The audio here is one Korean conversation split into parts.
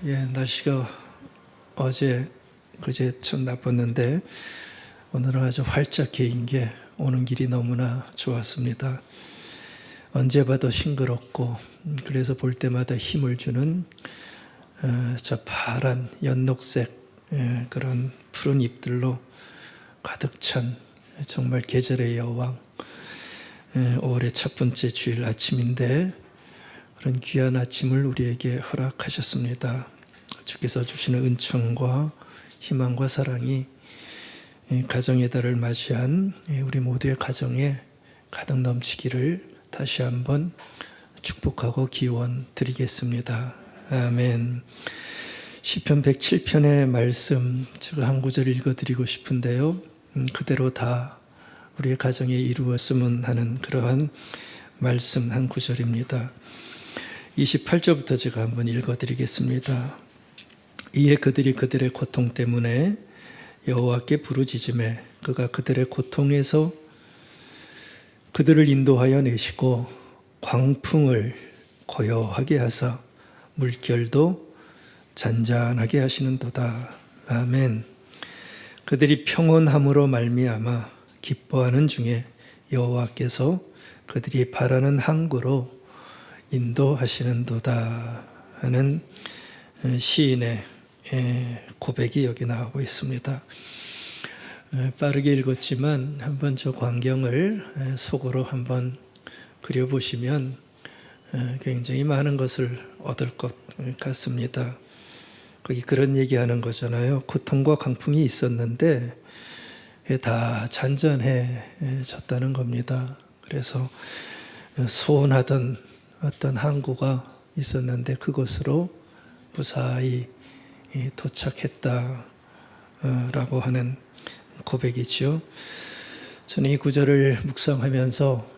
날씨가 어제 그제 참 나빴는데 오늘은 아주 활짝 개인 게 오는 길이 너무나 좋았습니다. 언제 봐도 싱그럽고 그래서 볼 때마다 힘을 주는 저 파란 연녹색 그런 푸른 잎들로 가득 찬 정말 계절의 여왕 5월의 첫 번째 주일 아침인데 그런 귀한 아침을 우리에게 허락하셨습니다. 주께서 주시는 은총과 희망과 사랑이 가정의 달을 맞이한 우리 모두의 가정에 가득 넘치기를 다시 한번 축복하고 기원 드리겠습니다. 아멘. 시편 107편의 말씀 제가 한 구절 읽어드리고 싶은데요. 그대로 다 우리의 가정에 이루었으면 하는 그러한 말씀 한 구절입니다. 28절부터 제가 한번 읽어드리겠습니다. 이에 그들이 그들의 고통 때문에 여호와께 부르짖으매 그가 그들의 고통에서 그들을 인도하여 내시고 광풍을 고요하게 하사 물결도 잔잔하게 하시는도다. 아멘. 그들이 평온함으로 말미암아 기뻐하는 중에 여호와께서 그들이 바라는 항구로 인도하시는도다 하는 시인의 고백이 여기 나오고 있습니다. 빠르게 읽었지만 한번 저 광경을 속으로 한번 그려보시면 굉장히 많은 것을 얻을 것 같습니다. 거기 그런 얘기하는 거잖아요. 고통과 강풍이 있었는데 다 잔잔해졌다는 겁니다. 그래서 소원하던 어떤 항구가 있었는데 그곳으로 무사히 도착했다라고 하는 고백이죠. 저는 이 구절을 묵상하면서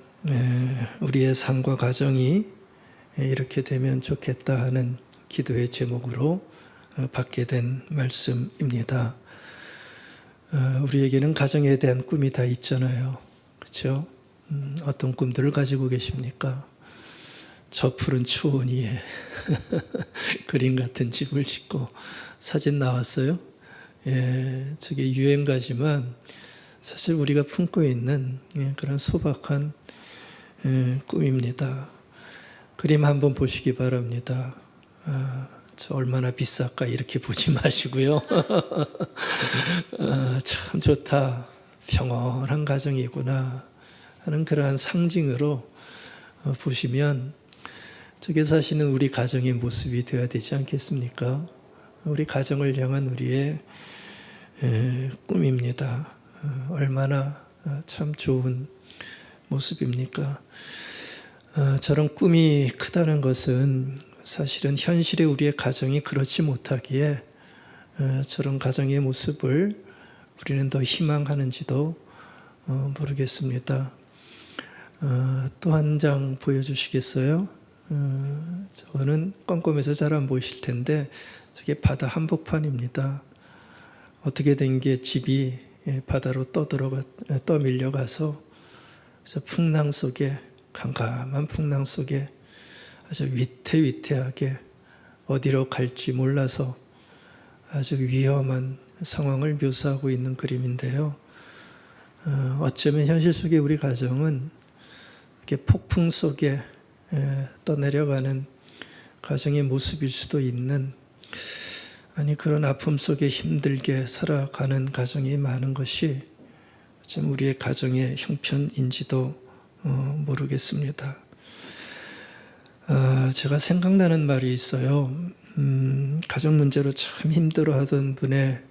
우리의 삶과 가정이 이렇게 되면 좋겠다 하는 기도의 제목으로 받게 된 말씀입니다. 우리에게는 가정에 대한 꿈이 다 있잖아요. 그렇죠? 어떤 꿈들을 가지고 계십니까? 저 푸른 초원 위에 그림 같은 집을 짓고 사진 나왔어요? 저게 유행가지만 사실 우리가 품고 있는 그런 소박한 꿈입니다. 그림 한번 보시기 바랍니다. 저 얼마나 비쌀까 이렇게 보지 마시고요. 참 좋다, 평온한 가정이구나 하는 그러한 상징으로 보시면 저게 사실은 우리 가정의 모습이 되어야 되지 않겠습니까? 우리 가정을 향한 우리의 꿈입니다. 얼마나 참 좋은 모습입니까? 저런 꿈이 크다는 것은 사실은 현실의 우리의 가정이 그렇지 못하기에 저런 가정의 모습을 우리는 더 희망하는지도 모르겠습니다. 또 한 장 보여주시겠어요? 저거는 껌껌해서 잘 안 보이실 텐데 저게 바다 한복판입니다. 어떻게 된 게 집이 바다로 떠밀려가서 풍랑 속에 캄캄한 풍랑 속에 아주 위태위태하게 어디로 갈지 몰라서 아주 위험한 상황을 묘사하고 있는 그림인데요. 어쩌면 현실 속의 우리 가정은 이렇게 폭풍 속에 떠내려가는 가정의 모습일 수도 있는 그런 아픔 속에 힘들게 살아가는 가정이 많은 것이 참 우리의 가정의 형편인지도 모르겠습니다. 제가 생각나는 말이 있어요. 가정 문제로 참 힘들어하던 분의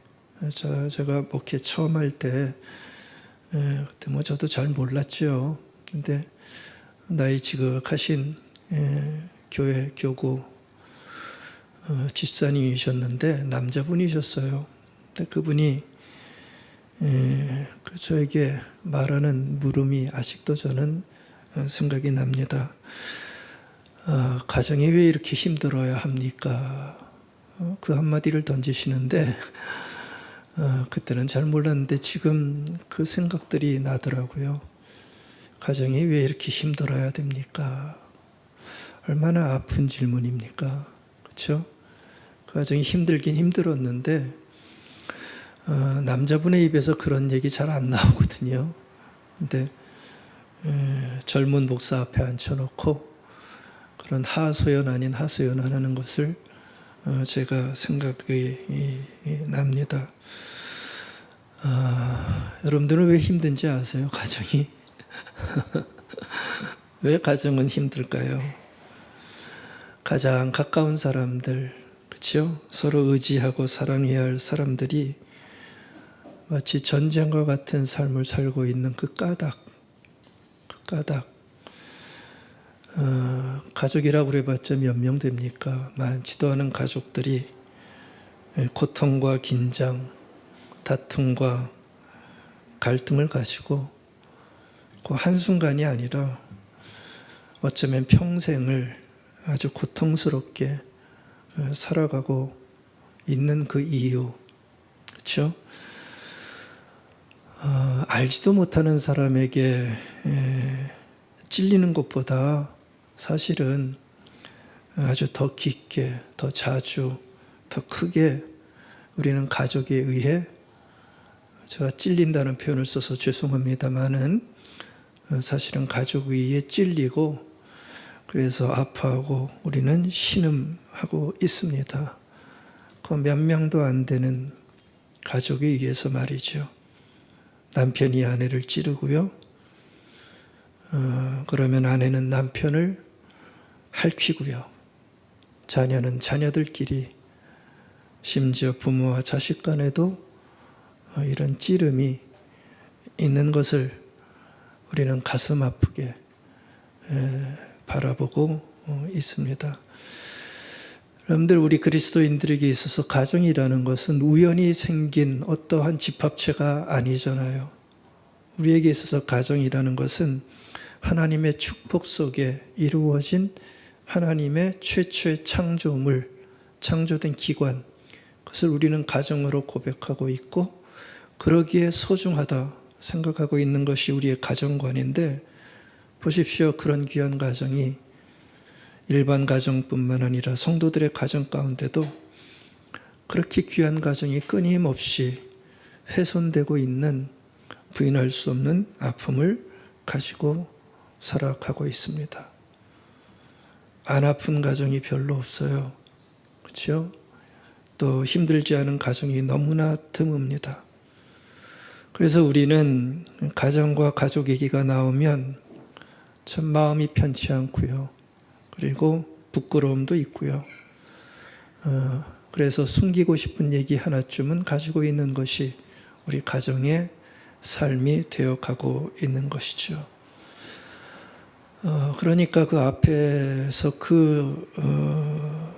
제가 목회 처음 할 때 그때 저도 잘 몰랐죠. 근데 나이 지극하신 교회 교구 집사님이셨는데 남자분이셨어요. 근데 그분이 저에게 말하는 물음이 아직도 저는 생각이 납니다. 가정이 왜 이렇게 힘들어야 합니까? 그 한마디를 던지시는데 그때는 잘 몰랐는데 지금 그 생각들이 나더라고요. 가정이 왜 이렇게 힘들어야 됩니까? 얼마나 아픈 질문입니까? 그렇죠? 그 가정이 힘들긴 힘들었는데 남자분의 입에서 그런 얘기 잘 안 나오거든요. 근데 젊은 목사 앞에 앉혀놓고 그런 하소연 아닌 하소연을 하는 것을 제가 생각이 납니다. 여러분들은 왜 힘든지 아세요? 가정이? 왜 가정은 힘들까요? 가장 가까운 사람들, 그렇죠? 서로 의지하고 사랑해야 할 사람들이 마치 전쟁과 같은 삶을 살고 있는 그 까닭. 가족이라고 그래봤자 몇 명 됩니까? 많지도 않은 가족들이 고통과 긴장, 다툼과 갈등을 가지고 그 한순간이 아니라 어쩌면 평생을 아주 고통스럽게 살아가고 있는 그 이유, 그렇죠? 알지도 못하는 사람에게 찔리는 것보다 사실은 아주 더 깊게, 더 자주, 더 크게 우리는 가족에 의해, 제가 찔린다는 표현을 써서 죄송합니다만은 사실은 가족에 의해 찔리고 그래서 아파하고 우리는 신음하고 있습니다. 그 몇 명도 안 되는 가족에 의해서 말이죠. 남편이 아내를 찌르고요. 그러면 아내는 남편을 핥히고요. 자녀는 자녀들끼리, 심지어 부모와 자식 간에도 이런 찌름이 있는 것을 우리는 가슴 아프게 바라보고 있습니다. 여러분들, 우리 그리스도인들에게 있어서 가정이라는 것은 우연히 생긴 어떠한 집합체가 아니잖아요. 우리에게 있어서 가정이라는 것은 하나님의 축복 속에 이루어진 하나님의 최초의 창조물, 창조된 기관, 그것을 우리는 가정으로 고백하고 있고 그러기에 소중하다 생각하고 있는 것이 우리의 가정관인데, 보십시오. 그런 귀한 가정이 일반 가정뿐만 아니라 성도들의 가정 가운데도 그렇게 귀한 가정이 끊임없이 훼손되고 있는, 부인할 수 없는 아픔을 가지고 살아가고 있습니다. 안 아픈 가정이 별로 없어요. 그렇죠? 또 힘들지 않은 가정이 너무나 드뭅니다. 그래서 우리는 가정과 가족 얘기가 나오면 참 마음이 편치 않고요. 그리고 부끄러움도 있고요. 그래서 숨기고 싶은 얘기 하나쯤은 가지고 있는 것이 우리 가정의 삶이 되어가고 있는 것이죠. 그러니까 그 앞에서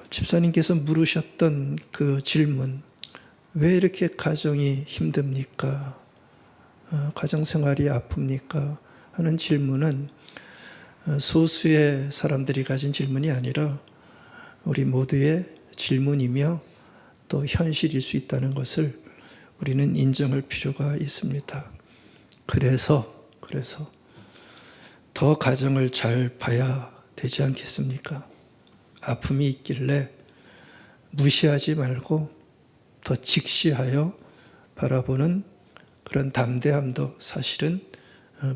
집사님께서 물으셨던 그 질문, 왜 이렇게 가정이 힘듭니까? 가정생활이 아픕니까? 하는 질문은 소수의 사람들이 가진 질문이 아니라 우리 모두의 질문이며 또 현실일 수 있다는 것을 우리는 인정할 필요가 있습니다. 그래서 더 가정을 잘 봐야 되지 않겠습니까? 아픔이 있길래 무시하지 말고 더 직시하여 바라보는 그런 담대함도 사실은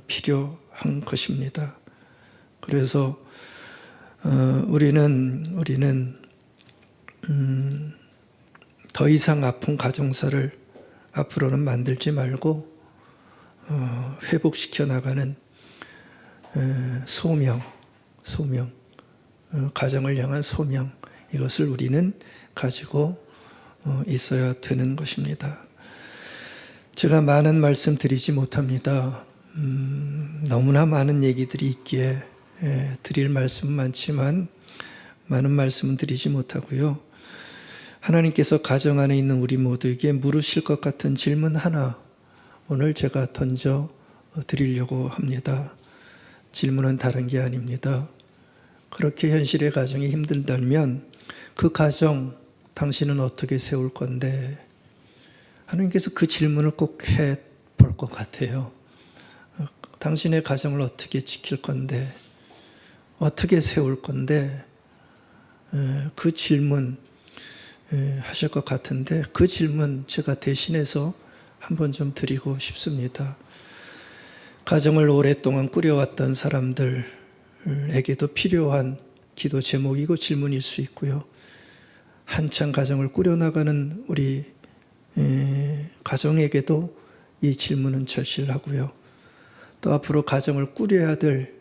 필요한 것입니다. 그래서 우리는 더 이상 아픈 가정사를 앞으로는 만들지 말고 회복시켜 나가는 소명, 가정을 향한 소명, 이것을 우리는 가지고 있어야 되는 것입니다. 제가 많은 말씀 드리지 못합니다. 너무나 많은 얘기들이 있기에 드릴 말씀은 많지만 많은 말씀은 드리지 못하고요. 하나님께서 가정 안에 있는 우리 모두에게 물으실 것 같은 질문 하나 오늘 제가 던져 드리려고 합니다. 질문은 다른 게 아닙니다. 그렇게 현실의 가정이 힘들다면 그 가정 당신은 어떻게 세울 건데? 하나님께서 그 질문을 꼭 해볼 것 같아요. 당신의 가정을 어떻게 지킬 건데? 어떻게 세울 건데? 그 질문, 하실 것 같은데 그 질문 제가 대신해서 한번 좀 드리고 싶습니다. 가정을 오랫동안 꾸려왔던 사람들에게도 필요한 기도 제목이고 질문일 수 있고요. 한창 가정을 꾸려나가는 우리 가정에게도 이 질문은 절실하고요. 또 앞으로 가정을 꾸려야 될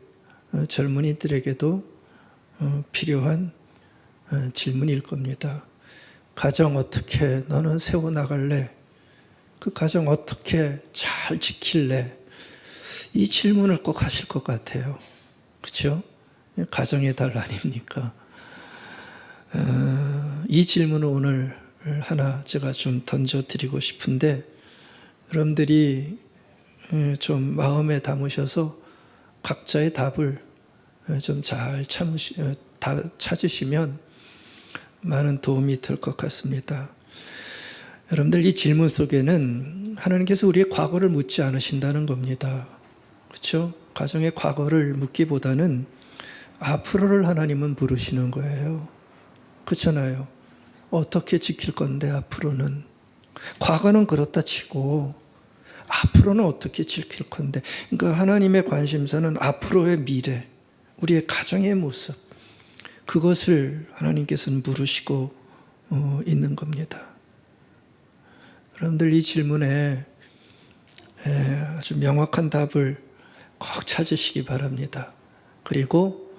젊은이들에게도 필요한 질문일 겁니다. 가정 어떻게 너는 세워나갈래? 그 가정 어떻게 잘 지킬래? 이 질문을 꼭 하실 것 같아요. 그렇죠? 가정의 달 아닙니까? 이 질문을 오늘 하나 제가 좀 던져드리고 싶은데 여러분들이 좀 마음에 담으셔서 각자의 답을 좀 잘 찾으시면 많은 도움이 될 것 같습니다. 여러분들 이 질문 속에는 하나님께서 우리의 과거를 묻지 않으신다는 겁니다. 그렇죠? 가정의 과거를 묻기보다는 앞으로를 하나님은 물으시는 거예요. 그렇잖아요. 어떻게 지킬 건데 앞으로는. 과거는 그렇다 치고 앞으로는 어떻게 지킬 건데. 그러니까 하나님의 관심사는 앞으로의 미래, 우리의 가정의 모습, 그것을 하나님께서는 물으시고 있는 겁니다. 여러분들 이 질문에 아주 명확한 답을 꼭 찾으시기 바랍니다. 그리고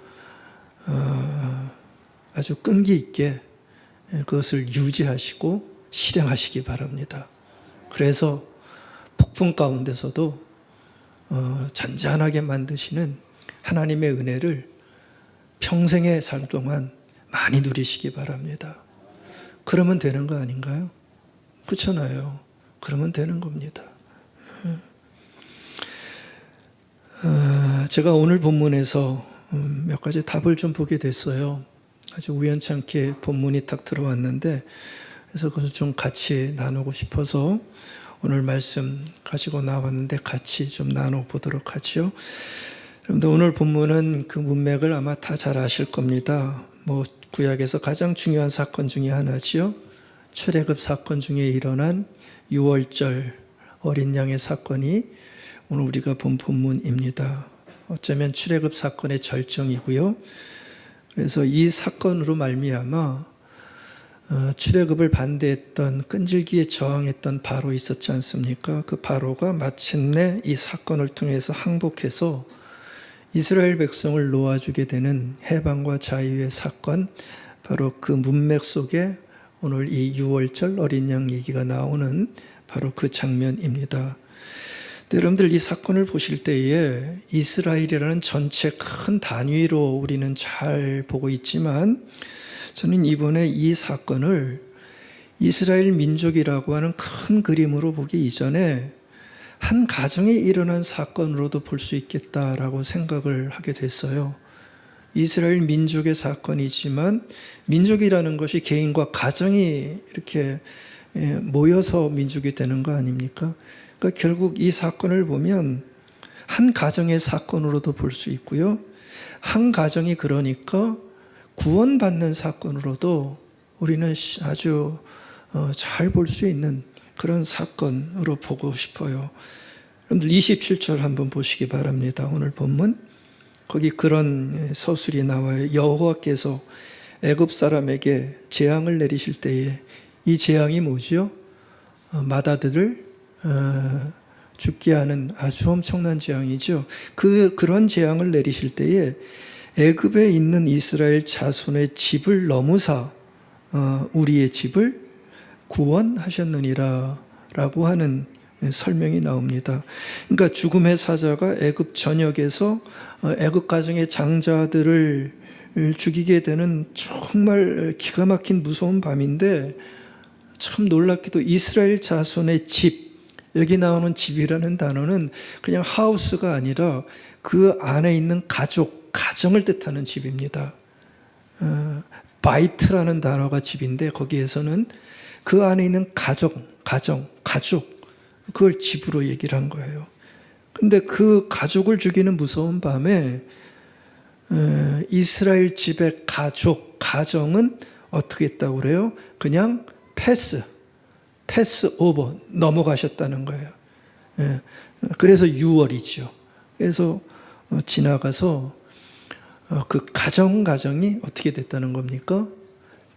아주 끈기 있게 그것을 유지하시고 실행하시기 바랍니다. 그래서 폭풍 가운데서도 잔잔하게 만드시는 하나님의 은혜를 평생의 삶 동안 많이 누리시기 바랍니다. 그러면 되는 거 아닌가요? 그렇잖아요. 그러면 되는 겁니다. 제가 오늘 본문에서 몇 가지 답을 좀 보게 됐어요. 아주 우연찮게 본문이 딱 들어왔는데 그래서 그것을 좀 같이 나누고 싶어서 오늘 말씀 가지고 나왔는데 같이 좀 나눠보도록 하죠. 여러분들 오늘 본문은 그 문맥을 아마 다 잘 아실 겁니다. 구약에서 가장 중요한 사건 중에 하나지요. 출애굽 사건 중에 일어난 유월절 어린 양의 사건이 오늘 우리가 본 본문입니다. 어쩌면 출애굽 사건의 절정이고요. 그래서 이 사건으로 말미암아 출애굽을 반대했던 끈질기게 저항했던 바로 있었지 않습니까? 그 바로가 마침내 이 사건을 통해서 항복해서 이스라엘 백성을 놓아주게 되는 해방과 자유의 사건, 바로 그 문맥 속에 오늘 이 유월절 어린 양 얘기가 나오는 바로 그 장면입니다. 여러분들 이 사건을 보실 때에 이스라엘이라는 전체 큰 단위로 우리는 잘 보고 있지만 저는 이번에 이 사건을 이스라엘 민족이라고 하는 큰 그림으로 보기 이전에 한 가정에 일어난 사건으로도 볼 수 있겠다라고 생각을 하게 됐어요. 이스라엘 민족의 사건이지만 민족이라는 것이 개인과 가정이 이렇게 모여서 민족이 되는 거 아닙니까? 그러니까 결국 이 사건을 보면 한 가정의 사건으로도 볼 수 있고요. 한 가정이 그러니까 구원받는 사건으로도 우리는 아주 잘 볼 수 있는 그런 사건으로 보고 싶어요. 여러분들 27절 한번 보시기 바랍니다. 오늘 본문 거기 그런 서술이 나와요. 여호와께서 애굽 사람에게 재앙을 내리실 때에 이 재앙이 뭐죠? 맏아들을 죽게 하는 아주 엄청난 재앙이죠. 그런 재앙을 내리실 때에 애굽에 있는 이스라엘 자손의 집을 넘으사 우리의 집을 구원하셨느니라 라고 하는 설명이 나옵니다. 그러니까 죽음의 사자가 애굽 전역에서 애굽 가정의 장자들을 죽이게 되는 정말 기가 막힌 무서운 밤인데 참 놀랍게도 이스라엘 자손의 집, 여기 나오는 집이라는 단어는 그냥 하우스가 아니라 그 안에 있는 가정을 뜻하는 집입니다. 바이트라는 단어가 집인데 거기에서는 그 안에 있는 가족, 그걸 집으로 얘기를 한 거예요. 근데 그 가족을 죽이는 무서운 밤에 이스라엘 집의 가정은 어떻게 했다고 그래요? 그냥 패스 오버 넘어가셨다는 거예요. 예. 그래서 6월이죠. 그래서 지나가서 그 가정이 어떻게 됐다는 겁니까?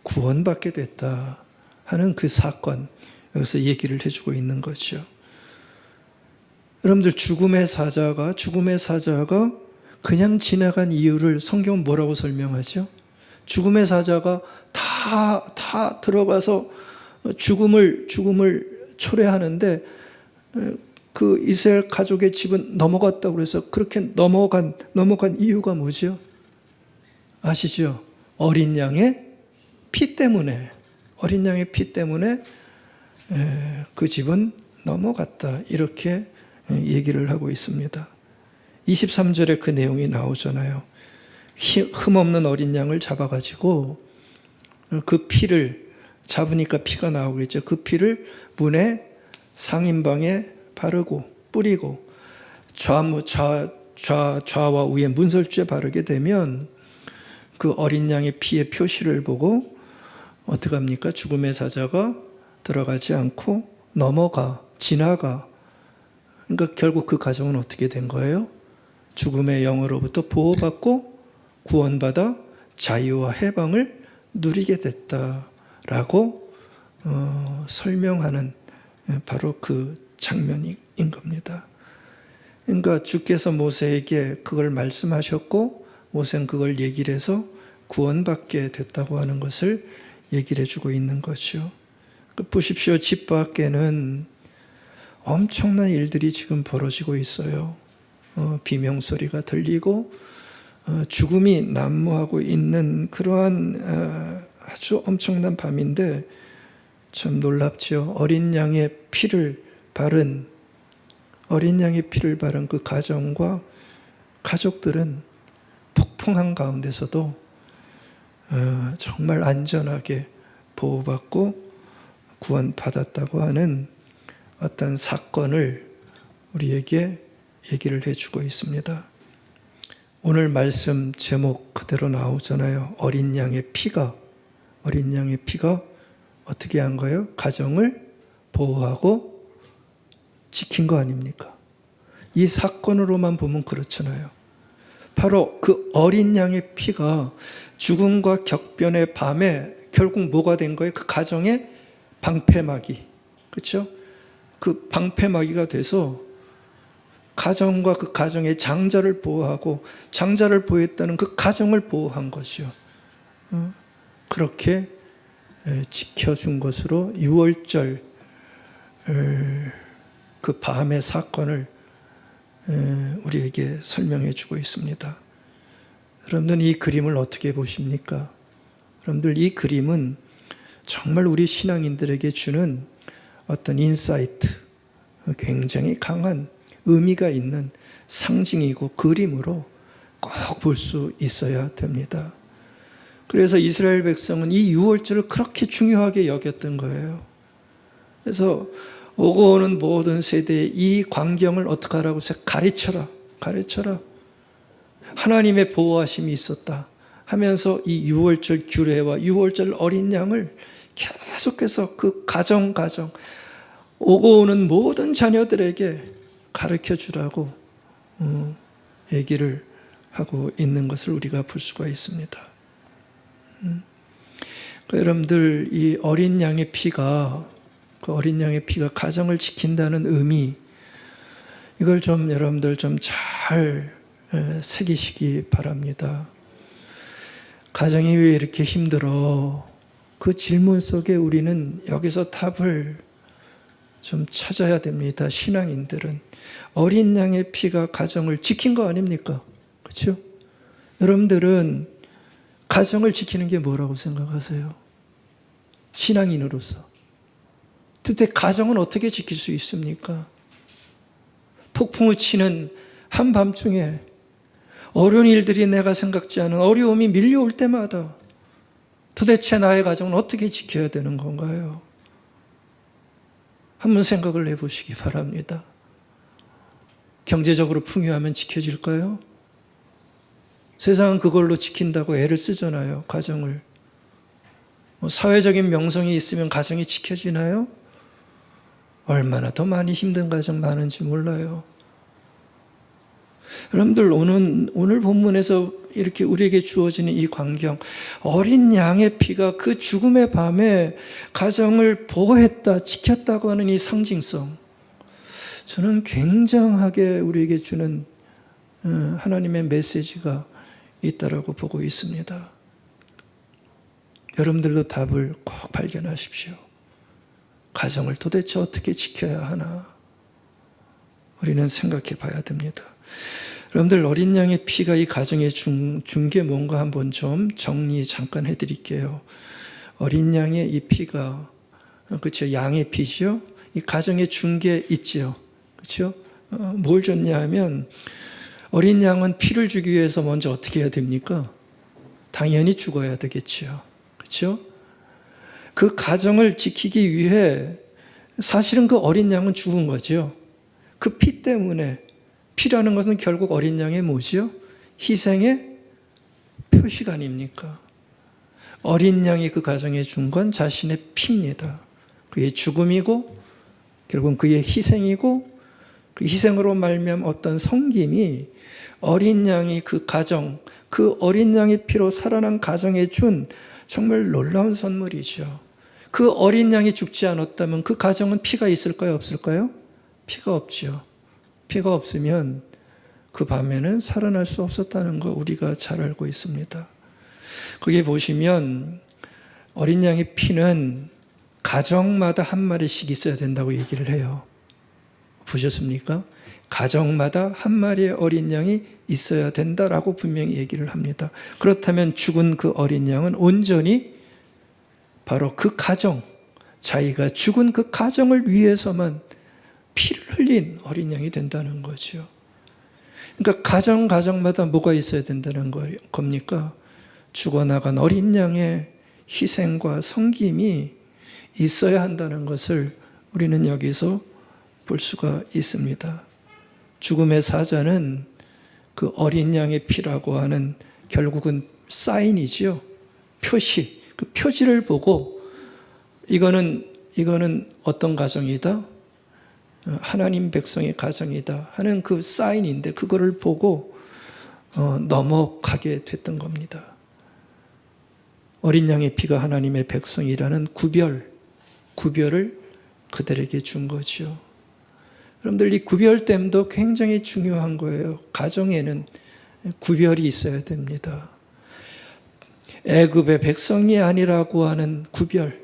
구원받게 됐다 하는 그 사건, 여기서 얘기를 해주고 있는 거죠. 여러분들 죽음의 사자가 그냥 지나간 이유를 성경은 뭐라고 설명하죠? 죽음의 사자가 다 들어가서 죽음을 초래하는데 그 이스라엘 가족의 집은 넘어갔다고 그래서 그렇게 넘어간 이유가 뭐죠? 아시죠? 어린 양의 피 때문에 그 집은 넘어갔다. 이렇게 얘기를 하고 있습니다. 23절에 그 내용이 나오잖아요. 흠없는 어린 양을 잡아가지고 그 피를 잡으니까 피가 나오겠죠. 그 피를 문에 상인방에 바르고 뿌리고 좌와 우에 문설주에 바르게 되면 그 어린 양의 피의 표시를 보고 어떻게 합니까? 죽음의 사자가 들어가지 않고 지나가. 그러니까 결국 그 가정은 어떻게 된 거예요? 죽음의 영으로부터 보호받고 구원받아 자유와 해방을 누리게 됐다라고 설명하는 바로 그 장면인 겁니다. 그러니까 주께서 모세에게 그걸 말씀하셨고 모세는 그걸 얘기를 해서 구원받게 됐다고 하는 것을 얘기를 해주고 있는 거죠. 보십시오. 집 밖에는 엄청난 일들이 지금 벌어지고 있어요. 비명소리가 들리고 죽음이 난무하고 있는 그러한 아주 엄청난 밤인데 참 놀랍죠. 어린 양의 피를 바른 그 가정과 가족들은 폭풍한 가운데서도 정말 안전하게 보호받고 구원받았다고 하는 어떤 사건을 우리에게 얘기를 해주고 있습니다. 오늘 말씀 제목 그대로 나오잖아요. 어린 양의 피가 어떻게 한 거예요? 가정을 보호하고 지킨 거 아닙니까? 이 사건으로만 보면 그렇잖아요. 바로 그 어린 양의 피가 죽음과 격변의 밤에 결국 뭐가 된 거예요? 그 가정의 방패막이. 그렇죠? 그 방패막이가 돼서 가정과 그 가정의 장자를 보호하고 장자를 보호했다는 그 가정을 보호한 것이요. 그렇게 지켜준 것으로 6월절 그 밤의 사건을 우리에게 설명해 주고 있습니다. 여러분들 이 그림을 어떻게 보십니까? 여러분들 이 그림은 정말 우리 신앙인들에게 주는 어떤 인사이트, 굉장히 강한 의미가 있는 상징이고 그림으로 꼭 볼 수 있어야 됩니다. 그래서 이스라엘 백성은 이 6월절을 그렇게 중요하게 여겼던 거예요. 그래서 오고 오는 모든 세대에 이 광경을 어떻게 하라고 해서 가르쳐라. 하나님의 보호하심이 있었다 하면서 이 6월절 규례와 6월절 어린 양을 계속해서 그 가정 오고 오는 모든 자녀들에게 가르쳐 주라고 얘기를 하고 있는 것을 우리가 볼 수가 있습니다. 여러분들 이 어린 양의 피가 가정을 지킨다는 의미, 이걸 좀 여러분들 좀 잘 새기시기 바랍니다. 가정이 왜 이렇게 힘들어? 그 질문 속에 우리는 여기서 답을 좀 찾아야 됩니다. 신앙인들은 어린 양의 피가 가정을 지킨 거 아닙니까? 그렇죠? 여러분들은 가정을 지키는 게 뭐라고 생각하세요? 신앙인으로서. 그때 가정은 어떻게 지킬 수 있습니까? 폭풍우 치는 한밤중에 어려운 일들이 내가 생각지 않은 어려움이 밀려올 때마다 도대체 나의 가정은 어떻게 지켜야 되는 건가요? 한번 생각을 해보시기 바랍니다. 경제적으로 풍요하면 지켜질까요? 세상은 그걸로 지킨다고 애를 쓰잖아요, 가정을. 사회적인 명성이 있으면 가정이 지켜지나요? 얼마나 더 많이 힘든 가정 많은지 몰라요. 여러분들 오늘 본문에서 이렇게 우리에게 주어지는 이 광경, 어린 양의 피가 그 죽음의 밤에 가정을 보호했다, 지켰다고 하는 이 상징성, 저는 굉장하게 우리에게 주는 하나님의 메시지가 있다라고 보고 있습니다. 여러분들도 답을 꼭 발견하십시오. 가정을 도대체 어떻게 지켜야 하나? 우리는 생각해 봐야 됩니다. 여러분들, 어린 양의 피가 이 가정에 준 게 뭔가 한번 좀 정리 잠깐 해드릴게요. 어린 양의 이 피가, 그렇죠? 양의 피죠? 이 가정에 준 게 있죠? 그렇죠? 뭘 줬냐 하면, 어린 양은 피를 주기 위해서 먼저 어떻게 해야 됩니까? 당연히 죽어야 되겠죠. 그렇죠? 그 가정을 지키기 위해 사실은 그 어린 양은 죽은 거죠. 그 피 때문에, 피라는 것은 결국 어린 양의 뭐지요? 희생의 표시가 아닙니까? 어린 양이 그 가정에 준 건 자신의 피입니다. 그의 죽음이고 결국은 그의 희생이고, 그 희생으로 말미암은 어떤 섬김이 어린 양이 그 가정, 그 어린 양의 피로 살아난 가정에 준 정말 놀라운 선물이죠. 그 어린 양이 죽지 않았다면 그 가정은 피가 있을까요? 없을까요? 피가 없죠. 피가 없으면 그 밤에는 살아날 수 없었다는 거 우리가 잘 알고 있습니다. 거기 보시면 어린 양의 피는 가정마다 한 마리씩 있어야 된다고 얘기를 해요. 보셨습니까? 가정마다 한 마리의 어린 양이 있어야 된다라고 분명히 얘기를 합니다. 그렇다면 죽은 그 어린 양은 온전히 바로 그 가정, 자기가 죽은 그 가정을 위해서만 피를 흘린 어린 양이 된다는 거죠. 그러니까 가정마다 뭐가 있어야 된다는 겁니까? 죽어나간 어린 양의 희생과 섬김이 있어야 한다는 것을 우리는 여기서 볼 수가 있습니다. 죽음의 사자는 그 어린 양의 피라고 하는 결국은 사인이지요. 표시. 그 표지를 보고 이거는 어떤 가정이다? 하나님 백성의 가정이다 하는 그 사인인데, 그거를 보고 넘어가게 됐던 겁니다. 어린 양의 피가 하나님의 백성이라는 구별을 그들에게 준 거죠. 여러분들, 이 구별됨도 굉장히 중요한 거예요. 가정에는 구별이 있어야 됩니다. 애굽의 백성이 아니라고 하는 구별,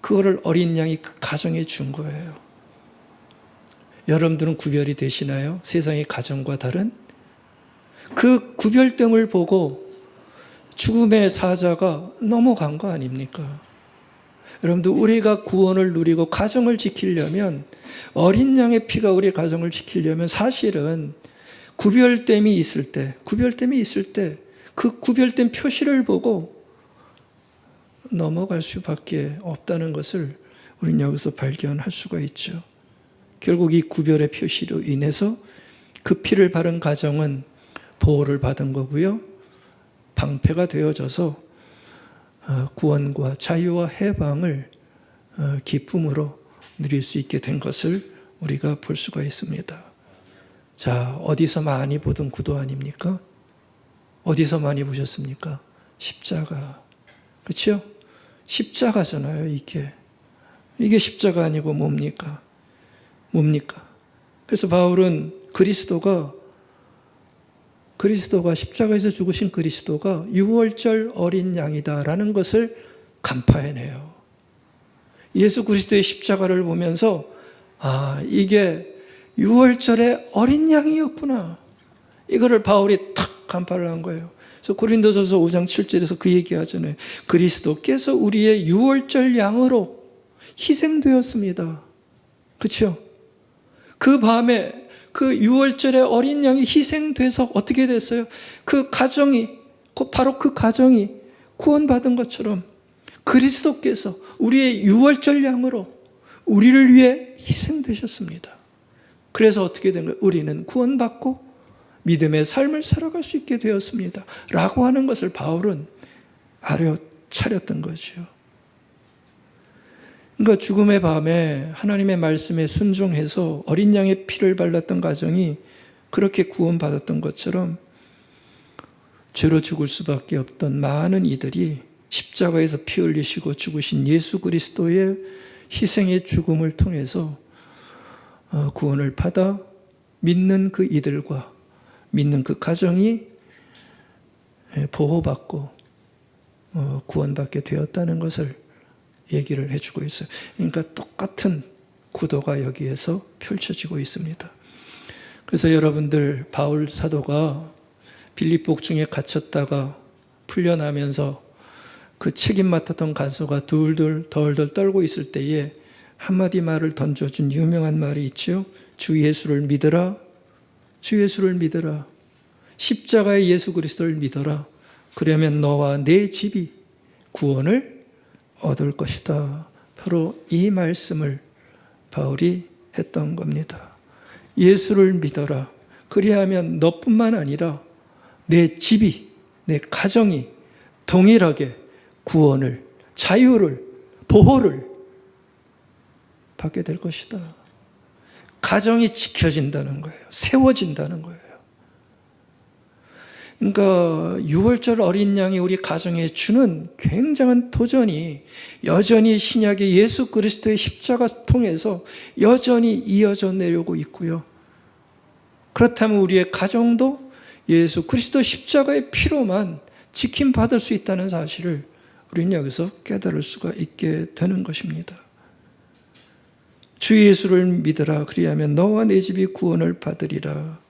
그거를 어린 양이 그 가정에 준 거예요. 여러분들은 구별이 되시나요? 세상의 가정과 다른? 그 구별됨을 보고 죽음의 사자가 넘어간 거 아닙니까? 여러분들, 우리가 구원을 누리고 가정을 지키려면, 어린 양의 피가 우리 가정을 지키려면 사실은 구별됨이 있을 때 그 구별된 표시를 보고 넘어갈 수밖에 없다는 것을 우리는 여기서 발견할 수가 있죠. 결국 이 구별의 표시로 인해서 그 피를 바른 가정은 보호를 받은 거고요. 방패가 되어져서 구원과 자유와 해방을 기쁨으로 누릴 수 있게 된 것을 우리가 볼 수가 있습니다. 자, 어디서 많이 보던 구도 아닙니까? 어디서 많이 보셨습니까? 십자가. 그렇죠? 십자가잖아요, 이게. 이게 십자가 아니고 뭡니까? 그래서 바울은 그리스도가 십자가에서 죽으신 그리스도가 유월절 어린 양이다라는 것을 간파해내요. 예수 그리스도의 십자가를 보면서 이게 유월절의 어린 양이었구나. 이거를 바울이 탁 간파를 한 거예요. 그래서 고린도전서 5장 7절에서 그 얘기하잖아요. 그리스도께서 우리의 유월절 양으로 희생되었습니다. 그렇죠? 그 밤에 그 유월절의 어린 양이 희생돼서 어떻게 됐어요? 그 가정이, 바로 그 가정이 구원받은 것처럼 그리스도께서 우리의 유월절 양으로 우리를 위해 희생되셨습니다. 그래서 어떻게 된 거예요? 우리는 구원받고 믿음의 삶을 살아갈 수 있게 되었습니다. 라고 하는 것을 바울은 알아차렸던 거죠. 그러니까 죽음의 밤에 하나님의 말씀에 순종해서 어린 양의 피를 발랐던 가정이 그렇게 구원받았던 것처럼 죄로 죽을 수밖에 없던 많은 이들이 십자가에서 피 흘리시고 죽으신 예수 그리스도의 희생의 죽음을 통해서 구원을 받아 믿는 그 이들과 믿는 그 가정이 보호받고 구원받게 되었다는 것을 얘기를 해주고 있어요. 그러니까 똑같은 구도가 여기에서 펼쳐지고 있습니다. 그래서 여러분들 바울 사도가 빌립보 옥중에 갇혔다가 풀려나면서 그 책임 맡았던 간수가 덜덜 떨고 있을 때에 한마디 말을 던져준 유명한 말이 있죠. 주 예수를 믿으라. 주 예수를 믿으라. 십자가의 예수 그리스도를 믿어라. 그러면 너와 내 집이 구원을 얻을 것이다. 바로 이 말씀을 바울이 했던 겁니다. 예수를 믿어라. 그리하면 너뿐만 아니라 내 집이, 내 가정이 동일하게 구원을, 자유를, 보호를 받게 될 것이다. 가정이 지켜진다는 거예요. 세워진다는 거예요. 그러니까 6월절 어린 양이 우리 가정에 주는 굉장한 도전이 여전히 신약의 예수 그리스도의 십자가 통해서 여전히 이어져 내려오고 있고요. 그렇다면 우리의 가정도 예수 그리스도 십자가의 피로만 지킴받을 수 있다는 사실을 우리는 여기서 깨달을 수가 있게 되는 것입니다. 주 예수를 믿으라. 그리하면 너와 내 집이 구원을 받으리라.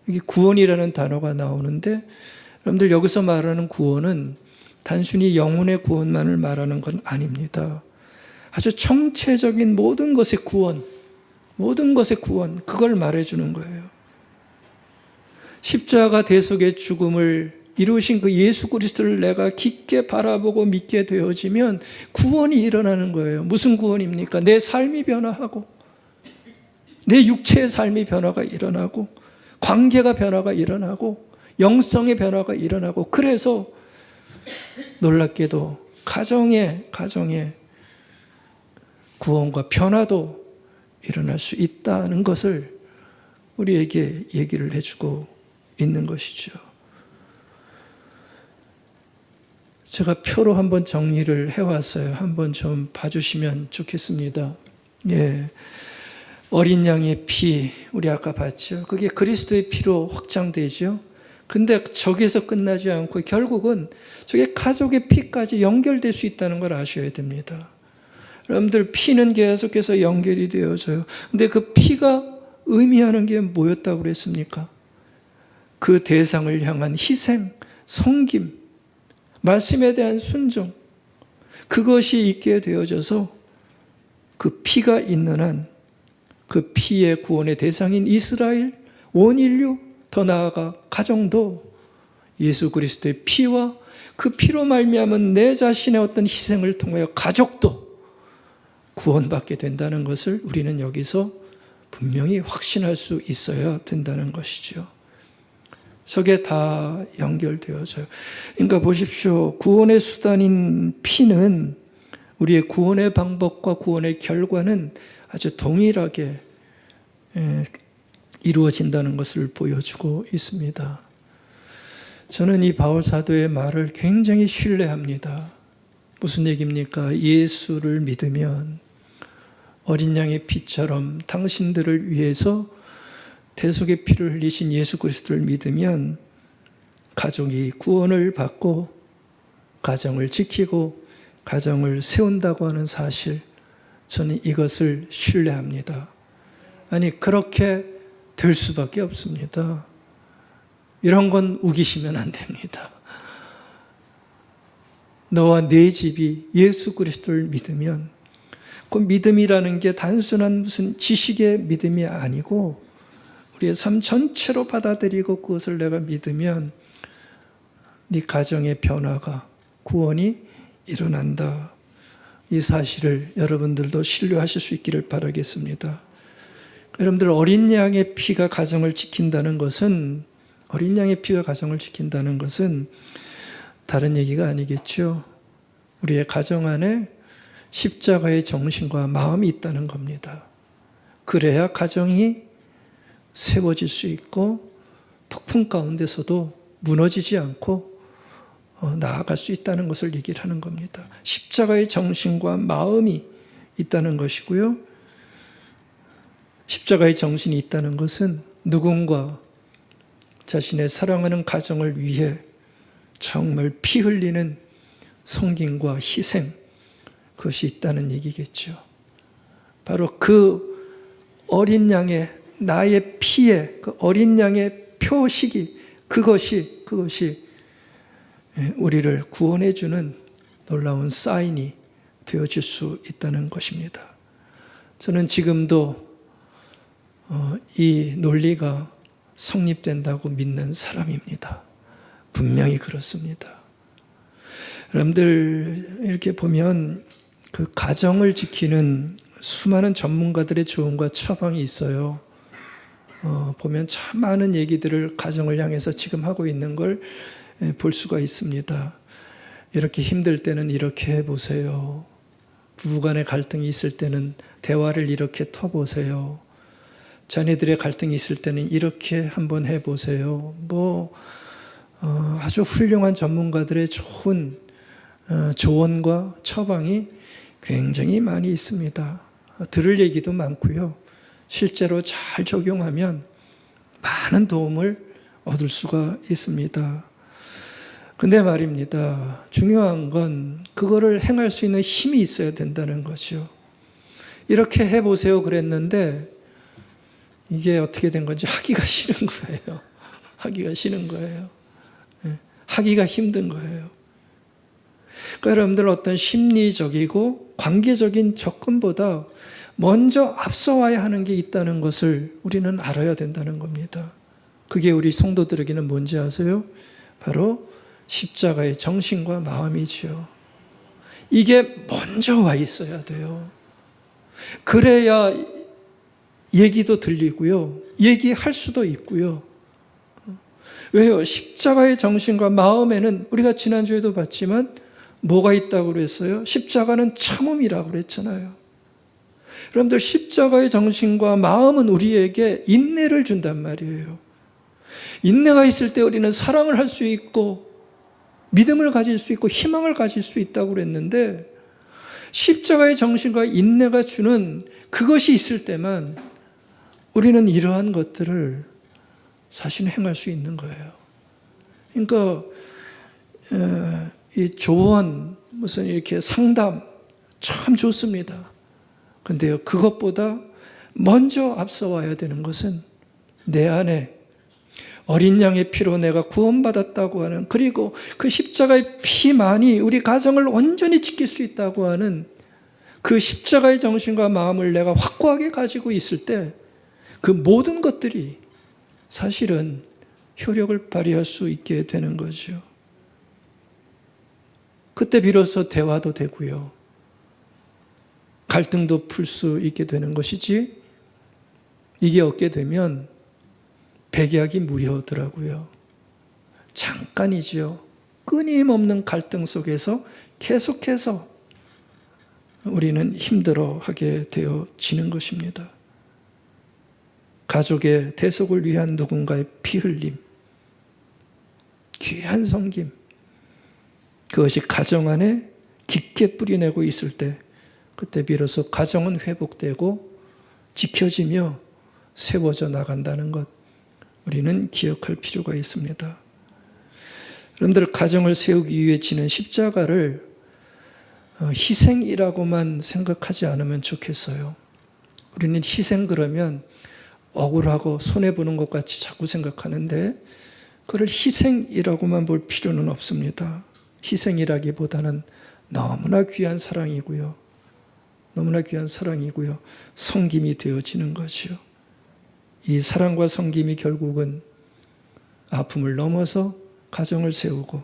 이게 구원이라는 단어가 나오는데 여러분들 여기서 말하는 구원은 단순히 영혼의 구원만을 말하는 건 아닙니다. 아주 총체적인 모든 것의 구원, 그걸 말해주는 거예요. 십자가 대속의 죽음을 이루신 그 예수 그리스도를 내가 깊게 바라보고 믿게 되어지면 구원이 일어나는 거예요. 무슨 구원입니까? 내 삶이 변화하고 내 육체의 삶이 변화가 일어나고 관계가 변화가 일어나고 영성의 변화가 일어나고 그래서 놀랍게도 가정의 구원과 변화도 일어날 수 있다는 것을 우리에게 얘기를 해주고 있는 것이죠. 제가 표로 한번 정리를 해왔어요. 한번 좀 봐주시면 좋겠습니다. 예. 어린 양의 피, 우리 아까 봤죠. 그게 그리스도의 피로 확장되죠. 근데 저기서 끝나지 않고 결국은 저게 가족의 피까지 연결될 수 있다는 걸 아셔야 됩니다. 여러분들 피는 계속해서 연결이 되어져요. 근데 그 피가 의미하는 게 뭐였다고 그랬습니까? 그 대상을 향한 희생, 섬김, 말씀에 대한 순종, 그것이 있게 되어져서 그 피가 있는 한 그 피의 구원의 대상인 이스라엘, 온 인류, 더 나아가 가정도 예수 그리스도의 피와 그 피로 말미암은 내 자신의 어떤 희생을 통하여 가족도 구원받게 된다는 것을 우리는 여기서 분명히 확신할 수 있어야 된다는 것이죠. 저게 다 연결되어져요. 그러니까 보십시오. 구원의 수단인 피는 우리의 구원의 방법과 구원의 결과는 아주 동일하게 이루어진다는 것을 보여주고 있습니다. 저는 이 바울 사도의 말을 굉장히 신뢰합니다. 무슨 얘기입니까? 예수를 믿으면 어린 양의 피처럼 당신들을 위해서 대속의 피를 흘리신 예수 그리스도를 믿으면 가족이 구원을 받고 가정을 지키고 가정을 세운다고 하는 사실, 저는 이것을 신뢰합니다. 아니, 그렇게 될 수밖에 없습니다. 이런 건 우기시면 안 됩니다. 너와 내 집이 예수 그리스도를 믿으면, 그 믿음이라는 게 단순한 무슨 지식의 믿음이 아니고 우리의 삶 전체로 받아들이고 그것을 내가 믿으면 네 가정의 변화가, 구원이 일어난다. 이 사실을 여러분들도 신뢰하실 수 있기를 바라겠습니다. 여러분들 어린 양의 피가 가정을 지킨다는 것은 다른 얘기가 아니겠죠. 우리의 가정 안에 십자가의 정신과 마음이 있다는 겁니다. 그래야 가정이 세워질 수 있고 폭풍 가운데서도 무너지지 않고 나아갈 수 있다는 것을 얘기를 하는 겁니다. 십자가의 정신과 마음이 있다는 것이고요. 십자가의 정신이 있다는 것은 누군가 자신의 사랑하는 가정을 위해 정말 피 흘리는 섬김과 희생, 그것이 있다는 얘기겠죠. 바로 그 어린 양의, 나의 피에 그 어린 양의 표식이, 그것이 우리를 구원해 주는 놀라운 사인이 되어질 수 있다는 것입니다. 저는 지금도 이 논리가 성립된다고 믿는 사람입니다. 분명히 그렇습니다. 여러분들 이렇게 보면 그 가정을 지키는 수많은 전문가들의 조언과 처방이 있어요. 보면 참 많은 얘기들을 가정을 향해서 지금 하고 있는 걸 볼 수가 있습니다. 이렇게 힘들 때는 이렇게 해보세요. 부부간의 갈등이 있을 때는 대화를 이렇게 터보세요. 자녀들의 갈등이 있을 때는 이렇게 한번 해보세요. 아주 훌륭한 전문가들의 좋은 조언과 처방이 굉장히 많이 있습니다. 들을 얘기도 많고요. 실제로 잘 적용하면 많은 도움을 얻을 수가 있습니다. 근데 말입니다. 중요한 건 그거를 행할 수 있는 힘이 있어야 된다는 거죠. 이렇게 해보세요 그랬는데 이게 어떻게 된 건지 하기가 싫은 거예요. 하기가 싫은 거예요. 하기가 힘든 거예요. 그러니까 여러분들 어떤 심리적이고 관계적인 접근보다 먼저 앞서와야 하는 게 있다는 것을 우리는 알아야 된다는 겁니다. 그게 우리 성도들에게는 뭔지 아세요? 바로 십자가의 정신과 마음이지요. 이게 먼저 와 있어야 돼요. 그래야 얘기도 들리고요. 얘기할 수도 있고요. 왜요? 십자가의 정신과 마음에는 우리가 지난주에도 봤지만 뭐가 있다고 그랬어요? 십자가는 참음이라고 그랬잖아요. 여러분들 십자가의 정신과 마음은 우리에게 인내를 준단 말이에요. 인내가 있을 때 우리는 사랑을 할 수 있고 믿음을 가질 수 있고 희망을 가질 수 있다고 그랬는데 십자가의 정신과 인내가 주는 그것이 있을 때만 우리는 이러한 것들을 사실 행할 수 있는 거예요. 그러니까 이 조언, 무슨 이렇게 상담 참 좋습니다. 근데요, 그것보다 먼저 앞서와야 되는 것은 내 안에 어린 양의 피로 내가 구원받았다고 하는, 그리고 그 십자가의 피만이 우리 가정을 온전히 지킬 수 있다고 하는 그 십자가의 정신과 마음을 내가 확고하게 가지고 있을 때 그 모든 것들이 사실은 효력을 발휘할 수 있게 되는 거죠. 그때 비로소 대화도 되고요. 갈등도 풀 수 있게 되는 것이지, 이게 없게 되면 백약이 무효더라고요. 잠깐이지요. 끊임없는 갈등 속에서 계속해서 우리는 힘들어하게 되어지는 것입니다. 가족의 대속을 위한 누군가의 피 흘림, 귀한 섬김, 그것이 가정 안에 깊게 뿌리내고 있을 때 그때 비로소 가정은 회복되고 지켜지며 세워져 나간다는 것, 우리는 기억할 필요가 있습니다. 여러분들 가정을 세우기 위해 지는 십자가를 희생이라고만 생각하지 않으면 좋겠어요. 우리는 희생 그러면 억울하고 손해보는 것 같이 자꾸 생각하는데 그걸 희생이라고만 볼 필요는 없습니다. 희생이라기보다는 너무나 귀한 사랑이고요. 너무나 귀한 사랑이고요. 섬김이 되어지는 거죠. 이 사랑과 섬김이 결국은 아픔을 넘어서 가정을 세우고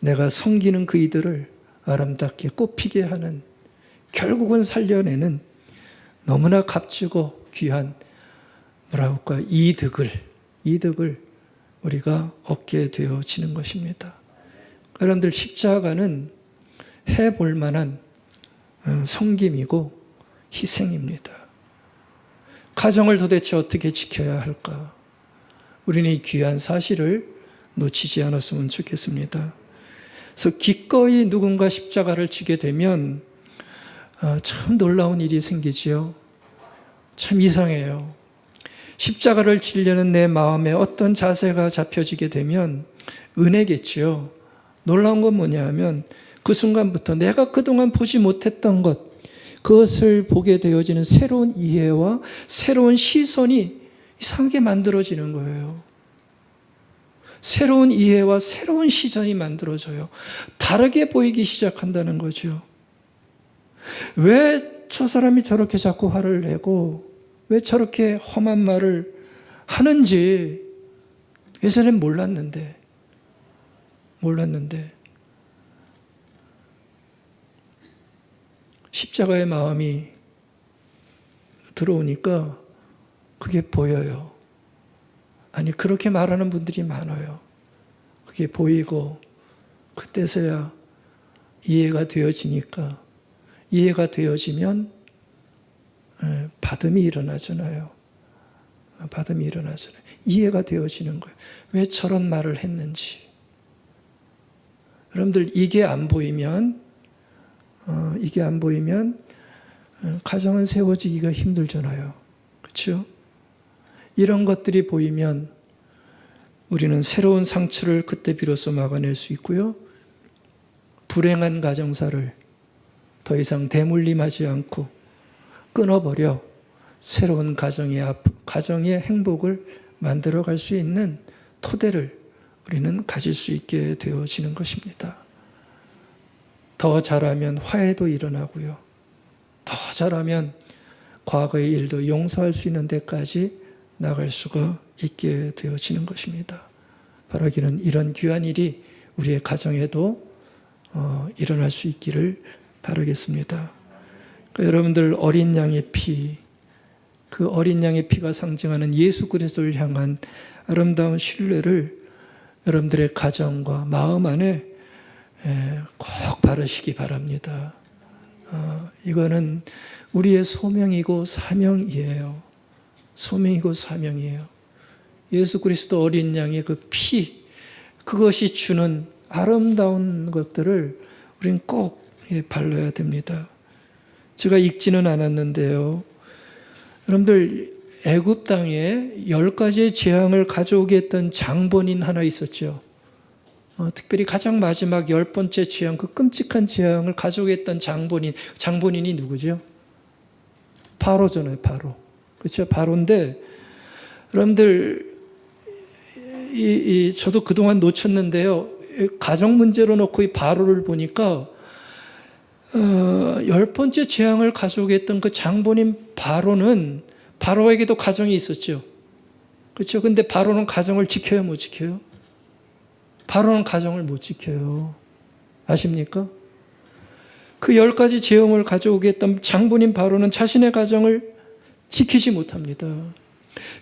내가 섬기는 그 이들을 아름답게 꽃피게 하는, 결국은 살려내는 너무나 값지고 귀한 이득을 우리가 얻게 되어지는 것입니다. 여러분들 십자가는 해볼 만한 섬김이고 희생입니다. 가정을 도대체 어떻게 지켜야 할까? 우리는 이 귀한 사실을 놓치지 않았으면 좋겠습니다. 그래서 기꺼이 누군가 십자가를 지게 되면 참 놀라운 일이 생기지요. 참 이상해요. 십자가를 지려는 내 마음에 어떤 자세가 잡혀지게 되면 은혜겠지요. 놀라운 건 뭐냐 하면 그 순간부터 내가 그동안 보지 못했던 것, 그것을 보게 되어지는 새로운 이해와 새로운 시선이 이상하게 만들어지는 거예요. 새로운 이해와 새로운 시선이 만들어져요. 다르게 보이기 시작한다는 거죠. 왜 저 사람이 저렇게 자꾸 화를 내고 왜 저렇게 험한 말을 하는지 예전엔 몰랐는데 십자가의 마음이 들어오니까 그게 보여요. 아니 그렇게 말하는 분들이 많아요. 그게 보이고 그때서야 이해가 되어지니까 이해가 되어지면 받음이 일어나잖아요. 받음이 일어나잖아요. 이해가 되어지는 거예요. 왜 저런 말을 했는지. 여러분들 이게 안 보이면 가정은 세워지기가 힘들잖아요. 그렇죠? 이런 것들이 보이면 우리는 새로운 상처를 그때 비로소 막아낼 수 있고요. 불행한 가정사를 더 이상 대물림하지 않고 끊어버려 새로운 가정의 행복을 만들어갈 수 있는 토대를 우리는 가질 수 있게 되어지는 것입니다. 더 잘하면 화해도 일어나고요. 더 잘하면 과거의 일도 용서할 수 있는 데까지 나갈 수가 있게 되어지는 것입니다. 바라기는 이런 귀한 일이 우리의 가정에도 일어날 수 있기를 바라겠습니다. 그러니까 여러분들 어린 양의 피, 그 어린 양의 피가 상징하는 예수 그리스도를 향한 아름다운 신뢰를 여러분들의 가정과 마음 안에 꼭 바르시기 바랍니다. 이거는 우리의 소명이고 사명이에요. 소명이고 사명이에요. 예수 그리스도 어린 양의 그 피, 그것이 주는 아름다운 것들을 우리는 꼭 발라야 됩니다. 제가 읽지는 않았는데요. 여러분들 애굽 땅에 10가지의 재앙을 가져오게 했던 장본인 하나 있었죠. 특별히 가장 마지막 10번째 재앙, 그 끔찍한 재앙을 가져오게 했던 장본인이 누구죠? 바로잖아요, 바로. 그렇죠? 바로인데, 여러분들, 저도 그동안 놓쳤는데요. 가정 문제로 놓고 이 바로를 보니까, 10번째 재앙을 가져오게 했던 그 장본인 바로에게도 가정이 있었죠. 그렇죠? 근데 바로는 가정을 지켜요, 못 지켜요? 바로는 가정을 못 지켜요. 아십니까? 그 10가지 재앙을 가져오게 했던 장본인 바로는 자신의 가정을 지키지 못합니다.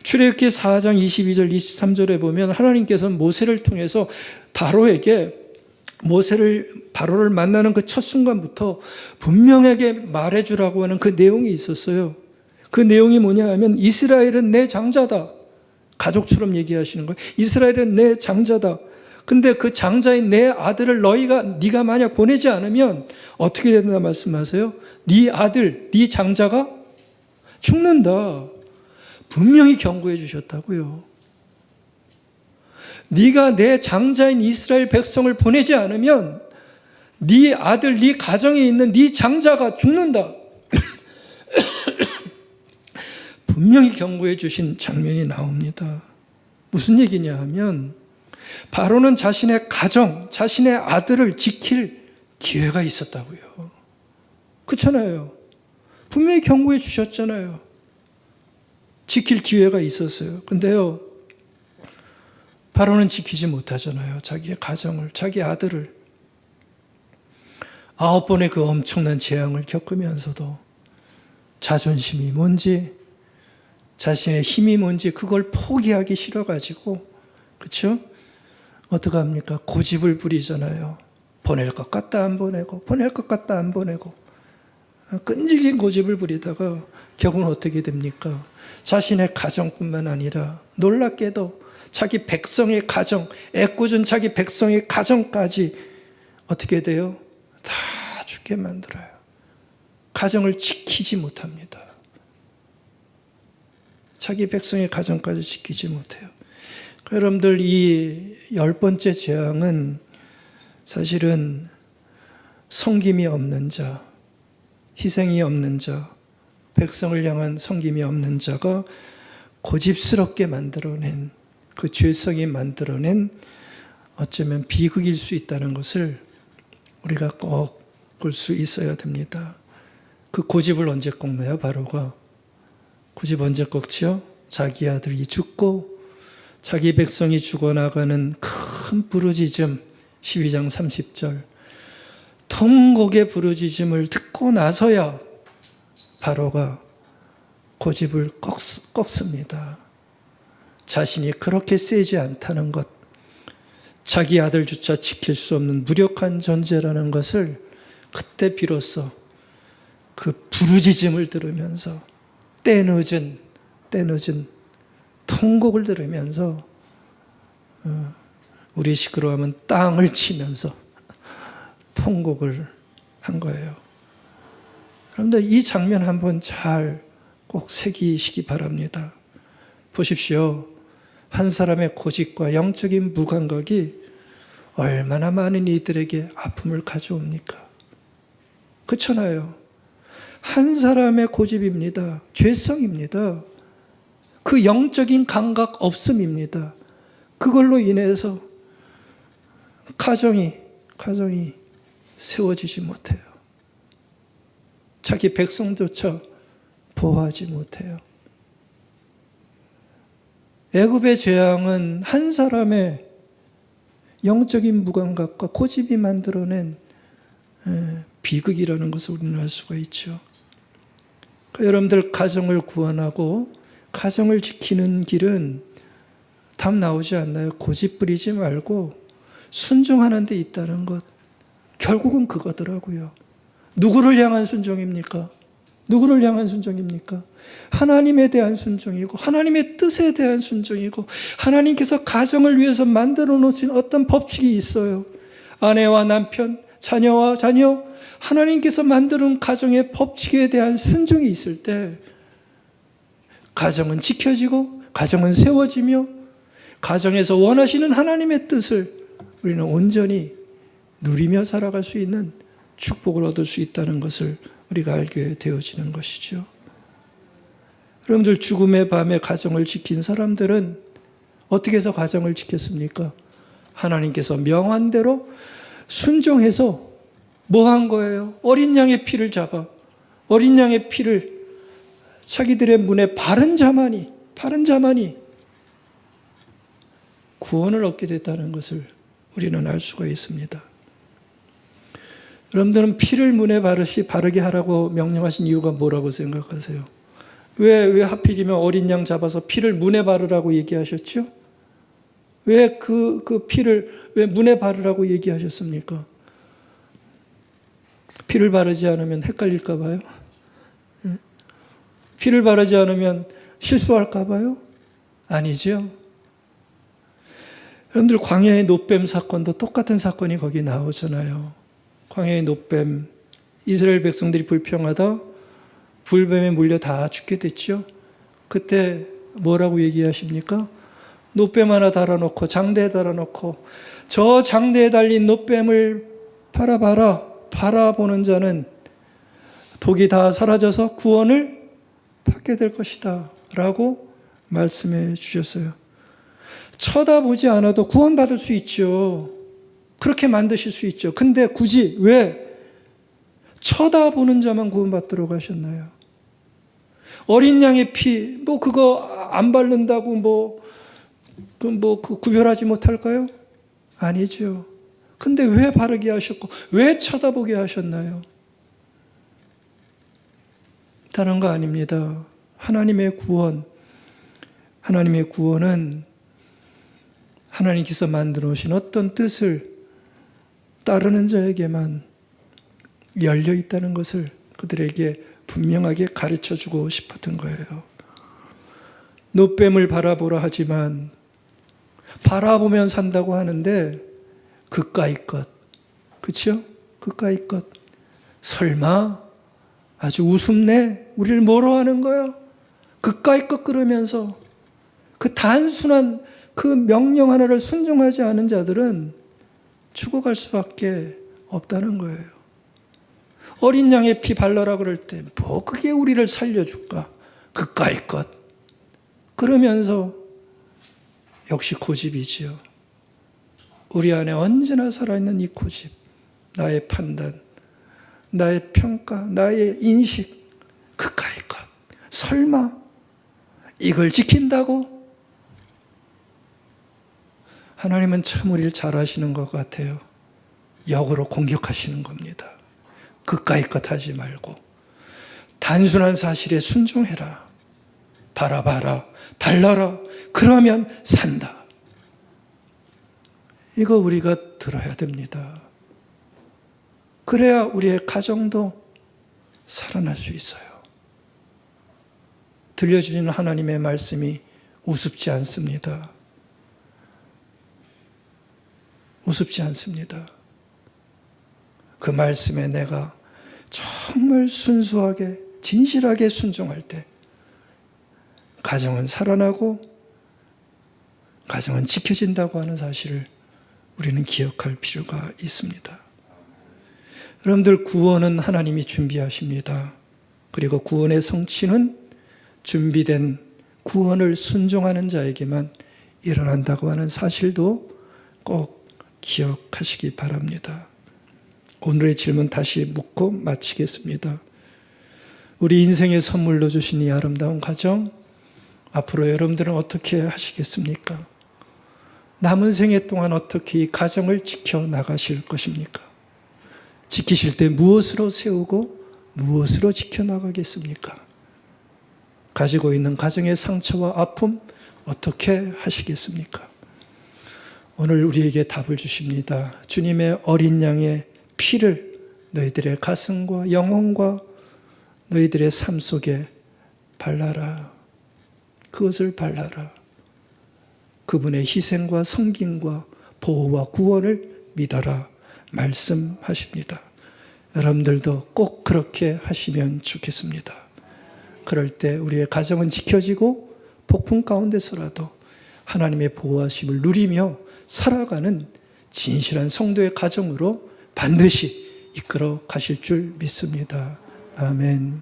출애굽기 4장 22절 23절에 보면 하나님께서는 모세를 통해서 바로를 만나는 그 첫 순간부터 분명하게 말해주라고 하는 그 내용이 있었어요. 그 내용이 뭐냐 하면 이스라엘은 내 장자다. 가족처럼 얘기하시는 거예요. 이스라엘은 내 장자다. 근데 그 장자인 내 아들을 네가 만약 보내지 않으면 어떻게 된다 말씀하세요? 네 아들, 네 장자가 죽는다. 분명히 경고해 주셨다고요. 네가 내 장자인 이스라엘 백성을 보내지 않으면 네 아들, 네 가정에 있는 네 장자가 죽는다. 분명히 경고해 주신 장면이 나옵니다. 무슨 얘기냐 하면 바로는 자신의 가정, 자신의 아들을 지킬 기회가 있었다고요. 그렇잖아요. 분명히 경고해 주셨잖아요. 지킬 기회가 있었어요. 근데요, 바로는 지키지 못하잖아요. 자기의 가정을, 자기 아들을. 9번의 그 엄청난 재앙을 겪으면서도 자존심이 뭔지, 자신의 힘이 뭔지 그걸 포기하기 싫어가지고, 그렇죠? 어떻게 합니까? 고집을 부리잖아요. 보낼 것 같다 안 보내고, 보낼 것 같다 안 보내고. 끈질긴 고집을 부리다가 결국은 어떻게 됩니까? 자신의 가정뿐만 아니라 놀랍게도 자기 백성의 가정, 애꿎은 자기 백성의 가정까지 어떻게 돼요? 다 죽게 만들어요. 가정을 지키지 못합니다. 자기 백성의 가정까지 지키지 못해요. 여러분들, 이 10번째 재앙은 사실은 섬김이 없는 자, 희생이 없는 자, 백성을 향한 섬김이 없는 자가 고집스럽게 만들어낸, 그 죄성이 만들어낸 어쩌면 비극일 수 있다는 것을 우리가 꼭 볼 수 있어야 됩니다. 그 고집을 언제 꺾나요? 바로가 고집 언제 꺾지요? 자기 아들이 죽고 자기 백성이 죽어나가는 큰 부르짖음, 12장 30절, 통곡의 부르짖음을 듣고 나서야 바로가 고집을 꺾습니다. 자신이 그렇게 세지 않다는 것, 자기 아들조차 지킬 수 없는 무력한 존재라는 것을 그때 비로소 그 부르짖음을 들으면서 때늦은 통곡을 들으면서 우리 식으로 하면 땅을 치면서 통곡을 한 거예요. 그런데 이 장면 한번 잘 꼭 새기시기 바랍니다. 보십시오. 한 사람의 고집과 영적인 무감각이 얼마나 많은 이들에게 아픔을 가져옵니까? 그렇잖아요. 한 사람의 고집입니다. 죄성입니다. 그 영적인 감각 없음입니다. 그걸로 인해서 가정이 세워지지 못해요. 자기 백성조차 보호하지 못해요. 애굽의 재앙은 한 사람의 영적인 무감각과 고집이 만들어낸 비극이라는 것을 우리는 알 수가 있죠. 여러분들, 가정을 구원하고 가정을 지키는 길은 답 나오지 않나요? 고집 부리지 말고 순종하는 데 있다는 것. 결국은 그거더라고요. 누구를 향한 순종입니까? 누구를 향한 순종입니까? 하나님에 대한 순종이고 하나님의 뜻에 대한 순종이고 하나님께서 가정을 위해서 만들어 놓으신 어떤 법칙이 있어요. 아내와 남편, 자녀와 자녀, 하나님께서 만드는 가정의 법칙에 대한 순종이 있을 때 가정은 지켜지고 가정은 세워지며 가정에서 원하시는 하나님의 뜻을 우리는 온전히 누리며 살아갈 수 있는 축복을 얻을 수 있다는 것을 우리가 알게 되어지는 것이죠. 여러분들, 죽음의 밤에 가정을 지킨 사람들은 어떻게 해서 가정을 지켰습니까? 하나님께서 명한 대로 순종해서 뭐 한 거예요? 어린 양의 피를 잡아 어린 양의 피를 자기들의 문에 바른 자만이 구원을 얻게 됐다는 것을 우리는 알 수가 있습니다. 여러분들은 피를 문에 바르게 하라고 명령하신 이유가 뭐라고 생각하세요? 왜 하필이면 어린 양 잡아서 피를 문에 바르라고 얘기하셨죠? 왜 그 피를 왜 문에 바르라고 얘기하셨습니까? 피를 바르지 않으면 헷갈릴까 봐요? 피를 바르지 않으면 실수할까 봐요? 아니죠. 여러분들, 광야의 놋뱀 사건도 똑같은 사건이 거기 나오잖아요. 광야의 놋뱀, 이스라엘 백성들이 불평하다 불뱀에 물려 다 죽게 됐죠. 그때 뭐라고 얘기하십니까? 놋뱀 하나 달아놓고 장대에 달아놓고 저 장대에 달린 놋뱀을 바라보는 자는 독이 다 사라져서 구원을 받게 될 것이다 라고 말씀해 주셨어요. 쳐다보지 않아도 구원받을 수 있죠. 그렇게 만드실 수 있죠. 근데 굳이 왜 쳐다보는 자만 구원받도록 하셨나요? 어린 양의 피, 그거 안 바른다고 구별하지 못할까요? 아니죠. 근데 왜 바르게 하셨고, 왜 쳐다보게 하셨나요? 다른 거 아닙니다. 하나님의 구원은 하나님께서 만들어 오신 어떤 뜻을 따르는 자에게만 열려 있다는 것을 그들에게 분명하게 가르쳐주고 싶었던 거예요. 노뱀을 바라보라 하지만 바라보면 산다고 하는데 그까이 것, 그렇죠? 그까이 것. 설마 아주 우습네? 우리를 뭐로 하는 거야? 그까이 것 그러면서 그 단순한 그 명령 하나를 순종하지 않은 자들은 죽어갈 수밖에 없다는 거예요. 어린 양의 피 발라라 그럴 때 뭐 그게 우리를 살려줄까? 그까이 것. 그러면서 역시 고집이지요. 우리 안에 언제나 살아있는 이 고집, 나의 판단, 나의 평가, 나의 인식, 그까이 것. 설마 이걸 지킨다고? 하나님은 참 우리를 잘 아시는 것 같아요. 역으로 공격하시는 겁니다. 그까이 것 하지 말고 단순한 사실에 순종해라. 바라봐라. 발라라. 그러면 산다. 이거 우리가 들어야 됩니다. 그래야 우리의 가정도 살아날 수 있어요. 들려주시는 하나님의 말씀이 우습지 않습니다. 우습지 않습니다. 그 말씀에 내가 정말 순수하게 진실하게 순종할 때 가정은 살아나고 가정은 지켜진다고 하는 사실을 우리는 기억할 필요가 있습니다. 여러분들, 구원은 하나님이 준비하십니다. 그리고 구원의 성취는 준비된 구원을 순종하는 자에게만 일어난다고 하는 사실도 꼭 기억하시기 바랍니다. 오늘의 질문 다시 묻고 마치겠습니다. 우리 인생의 선물로 주신 이 아름다운 가정, 앞으로 여러분들은 어떻게 하시겠습니까? 남은 생애 동안 어떻게 이 가정을 지켜나가실 것입니까? 지키실 때 무엇으로 세우고 무엇으로 지켜나가겠습니까? 가지고 있는 가정의 상처와 아픔 어떻게 하시겠습니까? 오늘 우리에게 답을 주십니다. 주님의 어린 양의 피를 너희들의 가슴과 영혼과 너희들의 삶 속에 발라라. 그것을 발라라. 그분의 희생과 섬김과 보호와 구원을 믿어라 말씀하십니다. 여러분들도 꼭 그렇게 하시면 좋겠습니다. 그럴 때 우리의 가정은 지켜지고 폭풍 가운데서라도 하나님의 보호하심을 누리며 살아가는 진실한 성도의 가정으로 반드시 이끌어 가실 줄 믿습니다. 아멘.